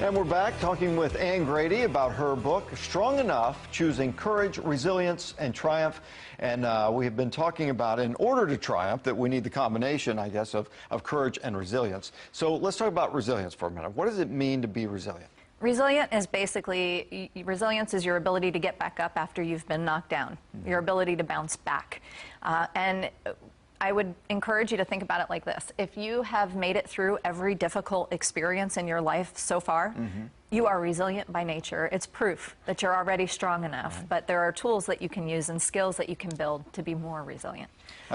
And we're back talking with Anne Grady about her book, Strong Enough, Choosing Courage, Resilience, and Triumph. And we have been talking about, in order to triumph, that we need the combination, I guess, of courage and resilience. So let's talk about resilience for a minute. What does it mean to be resilient? Resilience is your ability to get back up after you've been knocked down, your ability to bounce back. And I would encourage you to think about it like this. If you have made it through every difficult experience in your life so far, you are resilient by nature. It's proof that you're already strong enough, but there are tools that you can use and skills that you can build to be more resilient.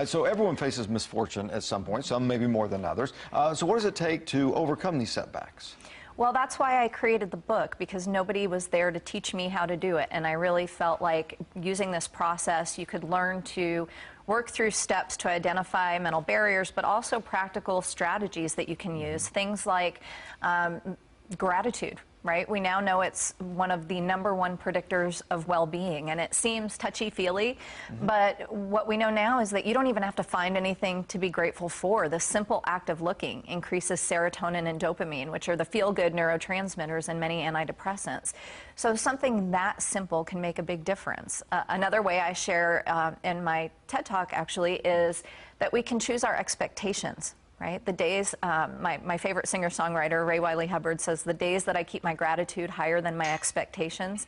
So everyone faces misfortune at some point, some maybe more than others. So what does it take to overcome these setbacks? Well, that's why I created the book, because nobody was there to teach me how to do it. And I really felt like using this process, you could learn to work through steps to identify mental barriers, but also practical strategies that you can use. Things like gratitude, right? We now know it's one of the #1 predictors of well-being, and it seems touchy-feely, but what we know now is that you don't even have to find anything to be grateful for. The simple act of looking increases serotonin and dopamine, which are the feel-good neurotransmitters in many antidepressants. So something that simple can make a big difference. Another way I share in my TED Talk, actually, is that we can choose our expectations. Right? The days, my favorite singer-songwriter, Ray Wiley Hubbard, says, the days that I keep my gratitude higher than my expectations,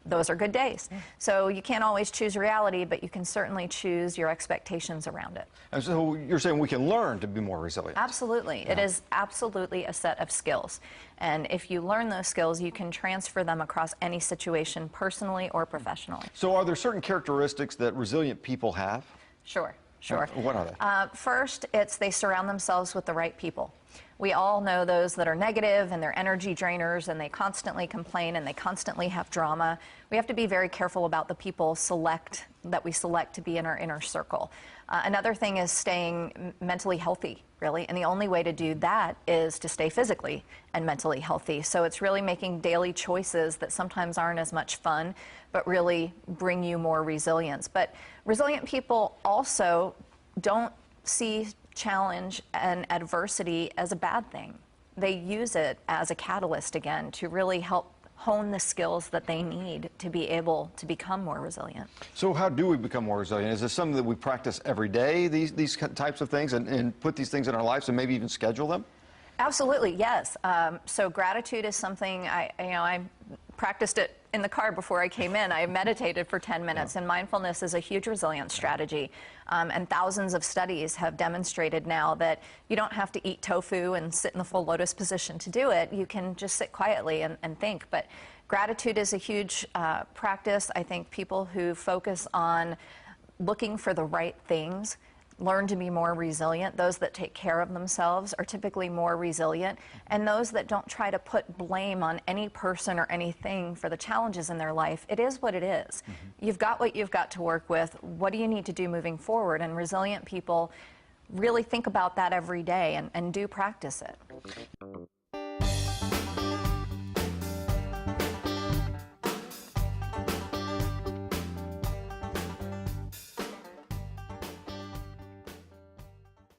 those are good days. So you can't always choose reality, but you can certainly choose your expectations around it. And so you're saying we can learn to be more resilient? Absolutely. It is absolutely a set of skills. And if you learn those skills, you can transfer them across any situation, personally or professionally. So are there certain characteristics that resilient people have? Sure. Sure. What are they? First, it's they surround themselves with the right people. We all know those that are negative and they're energy drainers and they constantly complain and they constantly have drama. We have to be very careful about the people that we select to be in our inner circle. Another thing is staying mentally healthy, really, and the only way to do that is to stay physically and mentally healthy. So it's really making daily choices that sometimes aren't as much fun, but really bring you more resilience. But resilient people also don't see challenge and adversity as a bad thing. They use it as a catalyst, again, to really help hone the skills that they need to be able to become more resilient. So how do we become more resilient? Is this something that we practice every day, these types of things, and put these things in our lives and maybe even schedule them? Absolutely, yes. So gratitude is something I practiced it in the car before I came in. I meditated for 10 minutes, and mindfulness is a huge resilience strategy. And thousands of studies have demonstrated now that you don't have to eat tofu and sit in the full lotus position to do it. You can just sit quietly and think. But gratitude is a huge practice. I think people who focus on looking for the right things learn to be more resilient. Those that take care of themselves are typically more resilient, and those that don't try to put blame on any person or anything for the challenges in their life. It is what it is. You've got what you've got to work with. What do you need to do moving forward? And resilient people really think about that every day and do practice it.